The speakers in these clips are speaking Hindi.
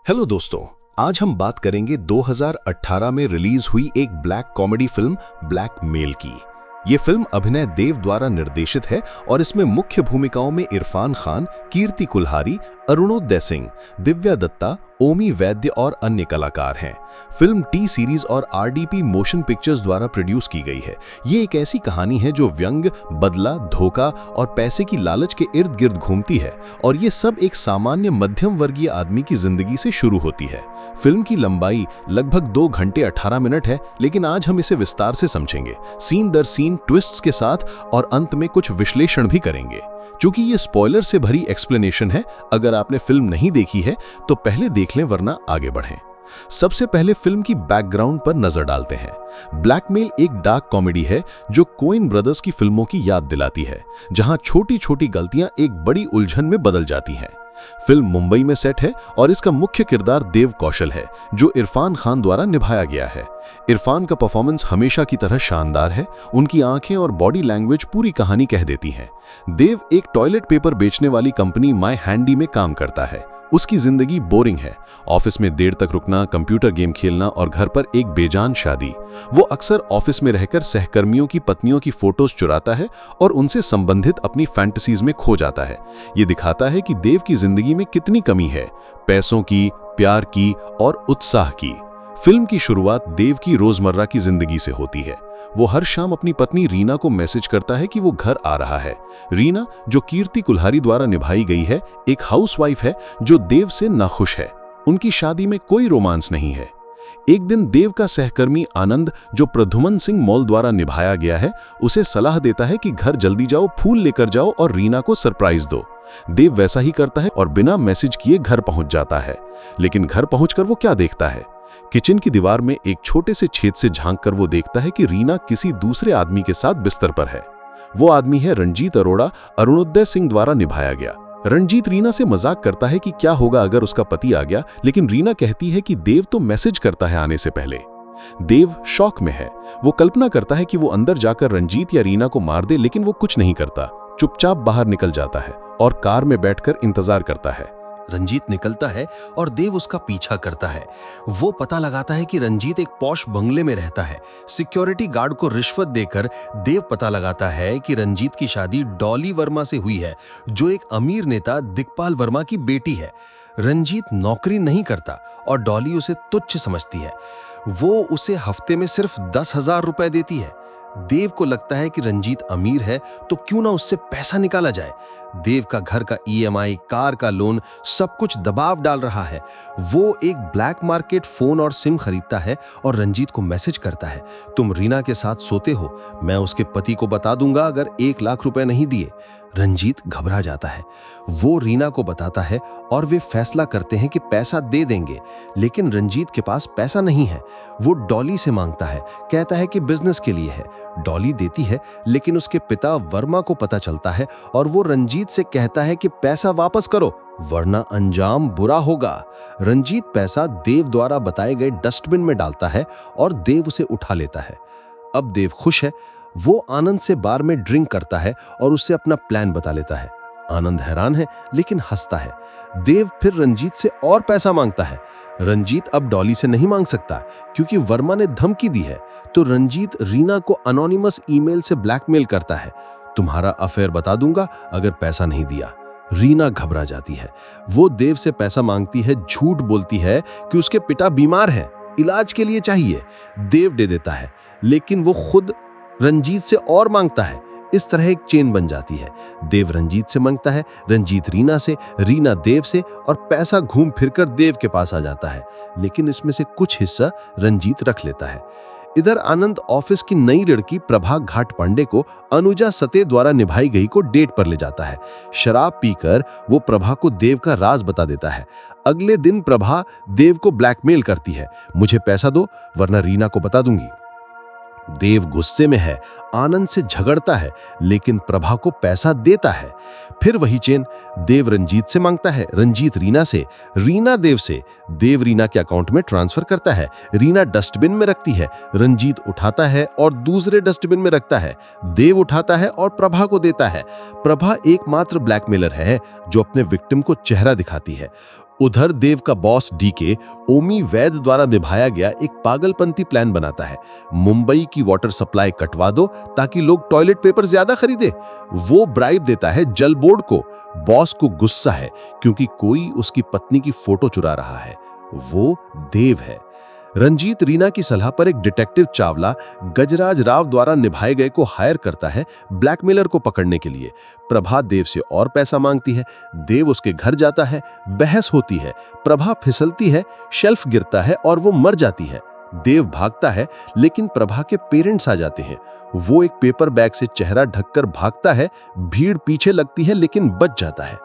हेलो दोस्तों, आज हम बात करेंगे 2018 में रिलीज हुई एक ब्लैक कॉमेडी फिल्म ब्लैकमेल की। ये फिल्म अभिनय देव द्वारा निर्देशित है और इसमें मुख्य भूमिकाओं में इरफान खान, कीर्ति कुल्हारी, अरुणोदय सिंह, दिव्या दत्ता, ओमी वैद्य और अन्य कलाकार हैं। फिल्म टी सीरीज और आरडीपी मोशन पिक्चर्स द्वारा प्रोड्यूस की गई है। ये एक ऐसी कहानी है जो व्यंग, बदला, धोखा और पैसे की लालच के इर्द गिर्द घूमती है और ये सब एक सामान्य मध्यम वर्गीय आदमी की जिंदगी से शुरू होती है। फिल्म की लंबाई लगभग 2 घंटे 18 मिनट है, लेकिन आज हम इसे विस्तार से समझेंगे, सीन दर सीन ट्विस्ट्स के साथ, और अंत में कुछ विश्लेषण भी करेंगे। चूंकि ये स्पॉइलर से भरी एक्सप्लेनेशन है, अगर आपने फिल्म नहीं देखी है तो पहले देख लें वरना आगे बढ़ें। सबसे पहले फिल्म की बैकग्राउंड पर नजर डालते हैं। ब्लैकमेल एक डार्क कॉमेडी है जो कोएन ब्रदर्स की फिल्मों की याद दिलाती है, जहां छोटी-छोटी गलतियां एक बड़ी उलझन में बदल जाती हैं। फिल्म मुंबई में सेट है और इसका मुख्य किरदार देव कौशल है, जो इरफान खान द्वारा निभाया गया है। इरफान का परफॉर्मेंस हमेशा की तरह शानदार है। उनकी आंखें और बॉडी लैंग्वेज पूरी कहानी कह देती हैं। देव एक टॉयलेट पेपर बेचने वाली कंपनी माई हैंडी में काम करता है। उसकी जिंदगी बोरिंग है, ऑफिस में देर तक रुकना, कंप्यूटर गेम खेलना और घर पर एक बेजान शादी। वो अक्सर ऑफिस में रहकर सहकर्मियों की पत्नियों की फोटोज चुराता है और उनसे संबंधित अपनी फैंटेसीज में खो जाता है। ये दिखाता है कि देव की जिंदगी में कितनी कमी है, पैसों की, प्यार की और उत्साह की। फिल्म की शुरुआत देव की रोजमर्रा की जिंदगी से होती है। वो हर शाम अपनी पत्नी रीना को मैसेज करता है कि वो घर आ रहा है। रीना, जो कीर्ति कुल्हारी द्वारा निभाई गई है, एक हाउसवाइफ है जो देव से नाखुश है। उनकी शादी में कोई रोमांस नहीं है। एक दिन देव का सहकर्मी आनंद, जो प्रद्युमन सिंह मॉल द्वारा निभाया गया है, उसे सलाह देता है कि घर जल्दी जाओ, फूल लेकर जाओ और रीना को सरप्राइज दो। देव वैसा ही करता है और बिना मैसेज किए घर पहुंच जाता है। लेकिन घर पहुंचकर वो क्या देखता है? किचन की दीवार में एक छोटे से छेद से झांककर वो देखता है कि रीना किसी दूसरे आदमी के साथ बिस्तर पर है। वो आदमी है रंजीत अरोड़ा, अरुणोदय सिंह द्वारा निभाया गया। रंजीत रीना से मजाक करता है कि क्या होगा अगर उसका पति आ गया, लेकिन रीना कहती है कि देव तो मैसेज करता है आने से पहले। देव शॉक में है। वो कल्पना करता है कि वो अंदर जाकर रंजीत या रीना को मार दे, लेकिन वो कुछ नहीं करता। चुपचाप बाहर निकल जाता है और कार में बैठकर इंतजार करता है। रंजीत निकलता है और देव उसका पीछा करता है। वो पता लगाता है कि रंजीत एक पॉश बंगले में रहता है। सिक्योरिटी गार्ड को रिश्वत देकर देव पता लगाता है कि रंजीत की शादी डॉली वर्मा से हुई है, जो एक अमीर नेता दिग्पाल वर्मा की बेटी है। रंजीत नौकरी नहीं करता और डॉली उसे तुच्छ समझती है। वो उसे हफ्ते में सिर्फ 10,000 रुपए देती है। देव को लगता है कि रंजीत अमीर है, तो क्यों ना उससे पैसा निकाला जाए। देव का घर का ईएमआई, कार का लोन, सब कुछ दबाव डाल रहा है। वो एक ब्लैक मार्केट फोन और सिम खरीदता है और रंजीत को मैसेज करता है, तुम रीना के साथ सोते हो, मैं उसके पति को बता दूंगा अगर 1 लाख रुपए नहीं दिए। रंजीत घबरा जाता है। वो रीना को बताता है और वे फैसला करते हैं कि पैसा दे देंगे, लेकिन रंजीत के पास पैसा नहीं है। वो डॉली से मांगता है, कहता है कि बिजनेस के लिए है। डॉली देती है, लेकिन उसके पिता वर्मा को पता चलता है और वो रंजीत से कहता है कि पैसा वापस करो वरना अंजाम बुरा होगा। रंजीत पैसा देव द्वारा बताए गए डस्टबिन में डालता है और देव उसे उठा लेता है। अब देव खुश है। वो आनंद से बार में ड्रिंक करता है और उससे अपना प्लान बता लेता है। आनंद हैरान है लेकिन हंसता है। देव फिर रंजीत से और पैसा मांगता है। रंजीत अब डॉली से नहीं मांग सकता क्योंकि वर्मा ने धमकी दी है, तो रंजीत रीना को अनोनिमस ईमेल से ब्लैकमेल करता है, तुम्हारा अफेयर बता दूंगा अगर पैसा नहीं दिया। रीना घबरा जाती है। वो देव से पैसा मांगती है, झूठ बोलती है कि उसके पिता बीमार हैं, इलाज के लिए चाहिए। देव दे देता है, लेकिन वो खुद रंजीत से और मांगता है। इस तरह एक चेन बन जाती है। देव रंजीत से मांगता है, रंजीत रीना से, रीना देव से, और पैसा घूम फिरकर देव के पास आ जाता है, लेकिन इसमें से कुछ हिस्सा रंजीत रख लेता है। इधर आनंद ऑफिस की नई लड़की प्रभा घाट पांडे को अनुजा सते द्वारा निभाई गई को डेट पर ले जाता है। शराब पीकर वो प्रभा को देव का राज बता देता है। अगले दिन प्रभा देव को ब्लैकमेल करती है, मुझे पैसा दो वरना रीना को बता दूंगी। देव गुस्से में है, आनंद से झगड़ता है, लेकिन प्रभा को पैसा देता है। फिर वही चेन, देव रंजीत से मांगता है, रंजीत रीना से, रीना देव से, देव रीना के अकाउंट में ट्रांसफर करता है। रीना डस्टबिन में रखती है, रंजीत उठाता है और दूसरे डस्टबिन में रखता है। देव उठाता है और प्रभा को देता है। प्रभा एकमात्र ब्लैकमेलर है जो अपने विक्टिम को चेहरा दिखाती है। उधर देव का बॉस डीके ओमी वैद द्वारा निभाया गया एक पागलपंती प्लान बनाता है। मुंबई की वाटर सप्लाई कटवा दो ताकि लोग टॉयलेट पेपर ज्यादा खरीदे। वो ब्राइब देता है जल बोर्ड को। बॉस को गुस्सा है क्योंकि कोई उसकी पत्नी की फोटो चुरा रहा है। वो देव है। रंजीत रीना की सलाह पर एक डिटेक्टिव चावला गजराज राव द्वारा निभाए गए को हायर करता है ब्लैकमेलर को पकड़ने के लिए। प्रभा देव से और पैसा मांगती है। देव उसके घर जाता है, बहस होती है, प्रभा फिसलती है, शेल्फ गिरता है और वो मर जाती है। देव भागता है लेकिन प्रभा के पेरेंट्स आ जाते हैं। वो एक पेपर बैग से चेहरा ढककर भागता है, भीड़ पीछे लगती है लेकिन बच जाता है।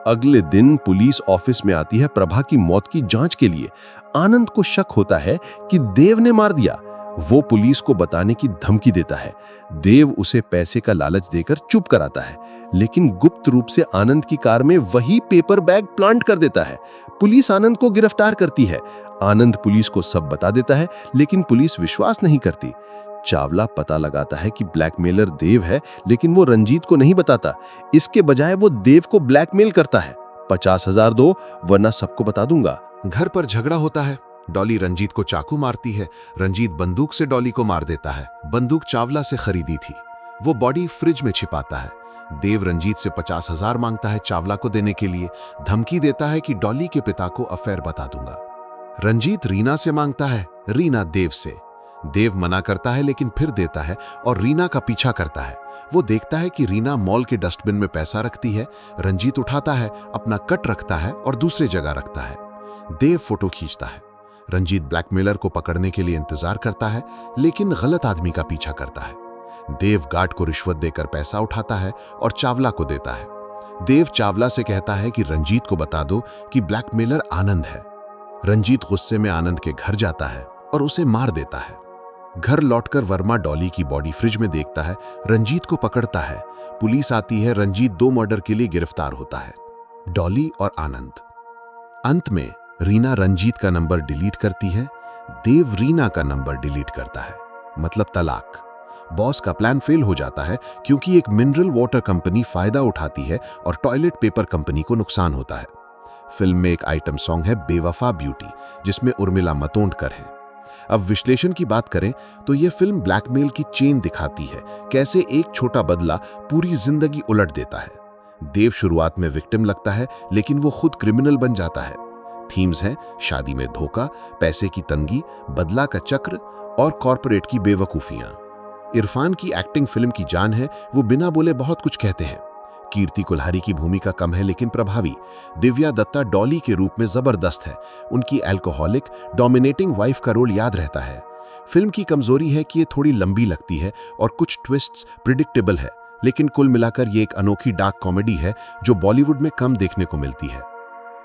अगले दिन पुलिस ऑफिस में आती है प्रभा की मौत की जांच के लिए। आनंद को शक होता है कि देव ने मार दिया। वो पुलिस को बताने की धमकी देता है। देव उसे पैसे का लालच देकर चुप कराता है, लेकिन गुप्त रूप से आनंद की कार में वही पेपर बैग प्लांट कर देता है। पुलिस आनंद को गिरफ्तार करती है। आनंद पुलिस को सब बता देता है, लेकिन पुलिस विश्वास नहीं करती। चावला पता लगाता है कि ब्लैकमेलर देव है, लेकिन वो रंजीत को नहीं बताता। इसके बजाय वो देव को ब्लैकमेल करता है। 50,000 दो वरना सबको बता दूंगा। घर पर झगड़ा होता है। डॉली रंजीत को चाकू मारती है। रंजीत बंदूक से डॉली को मार देता है। बंदूक चावला से खरीदी थी। वो बॉडी फ्रिज में छिपाता है। देव रंजीत से 50,000 मांगता है चावला को देने के लिए। धमकी देता है कि डॉली के पिता को अफेयर बता दूंगा। रंजीत रीना से मांगता है, रीना देव से। देव मना करता है लेकिन फिर देता है और रीना का पीछा करता है। वो देखता है कि रीना मॉल के डस्टबिन में पैसा रखती है। रंजीत उठाता है, अपना कट रखता है और दूसरी जगह रखता है। देव फोटो खींचता है। रंजीत ब्लैकमेलर को पकड़ने के लिए इंतजार करता है, लेकिन गलत आदमी का पीछा करता है। देव गार्ड को रिश्वत देकर पैसा उठाता है और चावला को देता है। देव चावला से कहता है कि रंजीत को बता दो कि ब्लैकमेलर आनंद है। रंजीत गुस्से में आनंद के घर जाता है और उसे मार देता है। घर लौटकर वर्मा डॉली की बॉडी फ्रिज में देखता है। रंजीत को पकड़ता है। पुलिस आती है। रंजीत 2 मर्डर के लिए गिरफ्तार होता है, डॉली और आनंद। अंत में रीना रंजीत का नंबर डिलीट करती है। देव रीना का नंबर डिलीट करता है, मतलब तलाक। बॉस का प्लान फेल हो जाता है क्योंकि एक मिनरल वाटर कंपनी फायदा उठाती है और टॉयलेट पेपर कंपनी को नुकसान होता है। फिल्म में एक आइटम सॉन्ग है बेवफा ब्यूटी, जिसमें उर्मिला मातोंडकर है। अब विश्लेषण की बात करें तो यह फिल्म ब्लैकमेल की चेन दिखाती है, कैसे एक छोटा बदला पूरी जिंदगी उलट देता है। देव शुरुआत में विक्टिम लगता है, लेकिन वो खुद क्रिमिनल बन जाता है। थीम्स हैं शादी में धोखा, पैसे की तंगी, बदला का चक्र और कॉर्पोरेट की बेवकूफियां। इरफान की एक्टिंग फिल्म की जान है। वो बिना बोले बहुत कुछ कहते हैं। कीर्ति कुल्हारी की भूमिका कम है लेकिन प्रभावी। दिव्या दत्ता डॉली के रूप में जबरदस्त है। उनकी अल्कोहलिक डोमिनेटिंग वाइफ का रोल याद रहता है। फिल्म की कमजोरी है कि ये थोड़ी लंबी लगती है और कुछ ट्विस्ट्स प्रिडिक्टेबल है, लेकिन कुल मिलाकर ये एक अनोखी डार्क कॉमेडी है जो बॉलीवुड में कम देखने को मिलती है।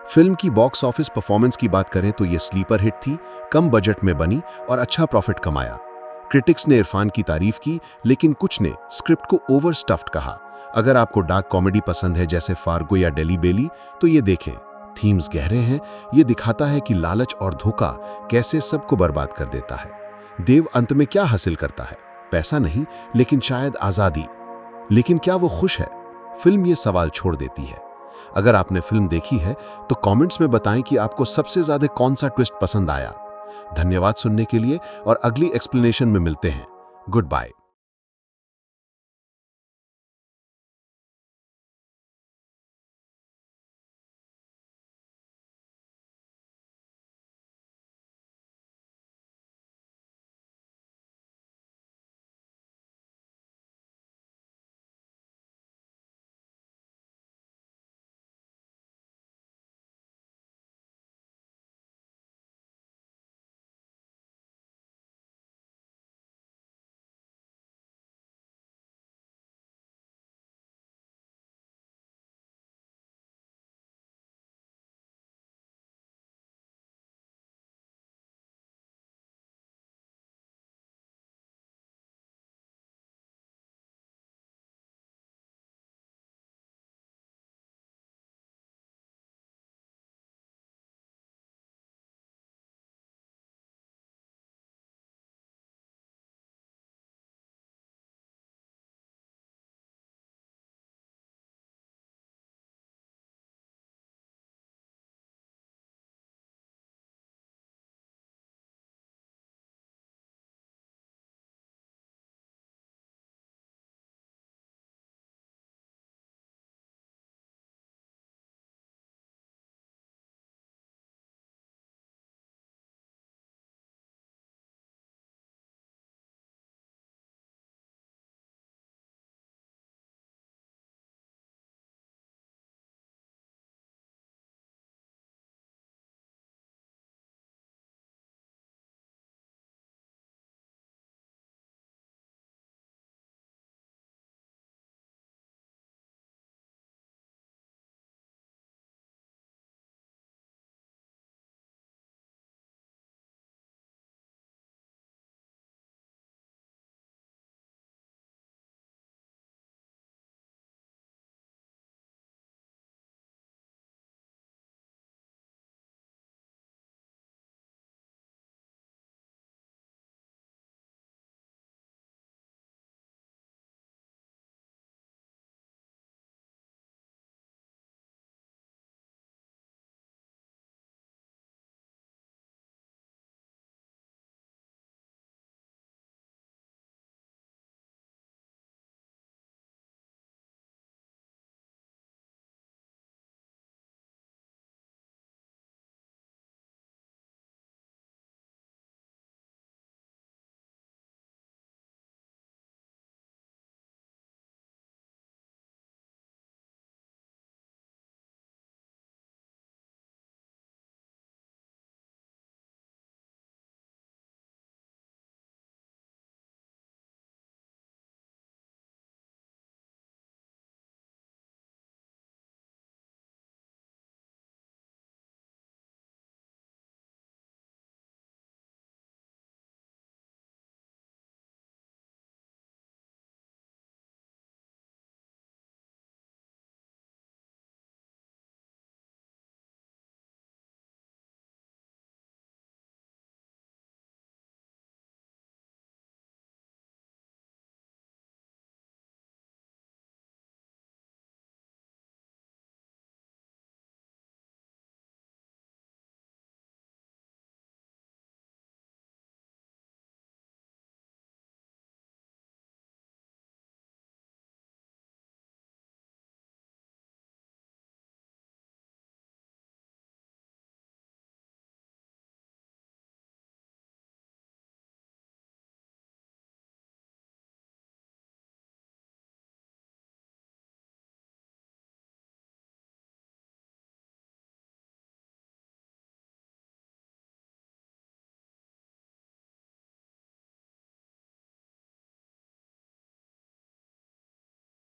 फिल्म की बॉक्स ऑफिस परफॉर्मेंस की बात करें तो ये स्लीपर हिट थी, कम बजट में बनी और अच्छा प्रॉफिट कमाया। क्रिटिक्स ने इरफान की तारीफ की, लेकिन कुछ ने स्क्रिप्ट को ओवरस्टफ्ड कहा। अगर आपको डार्क कॉमेडी पसंद है जैसे फार्गो या डेली बेली, तो ये देखें। थीम्स गहरे हैं। ये दिखाता है कि लालच और धोखा कैसे सबको बर्बाद कर देता है। देव अंत में क्या हासिल करता है? पैसा नहीं, लेकिन शायद आजादी। लेकिन क्या वो खुश है? फिल्म ये सवाल छोड़ देती है। अगर आपने फिल्म देखी है तो कमेंट्स में बताएं कि आपको सबसे ज्यादा कौन सा ट्विस्ट पसंद आया। धन्यवाद सुनने के लिए और अगली एक्सप्लेनेशन में मिलते हैं। Good bye.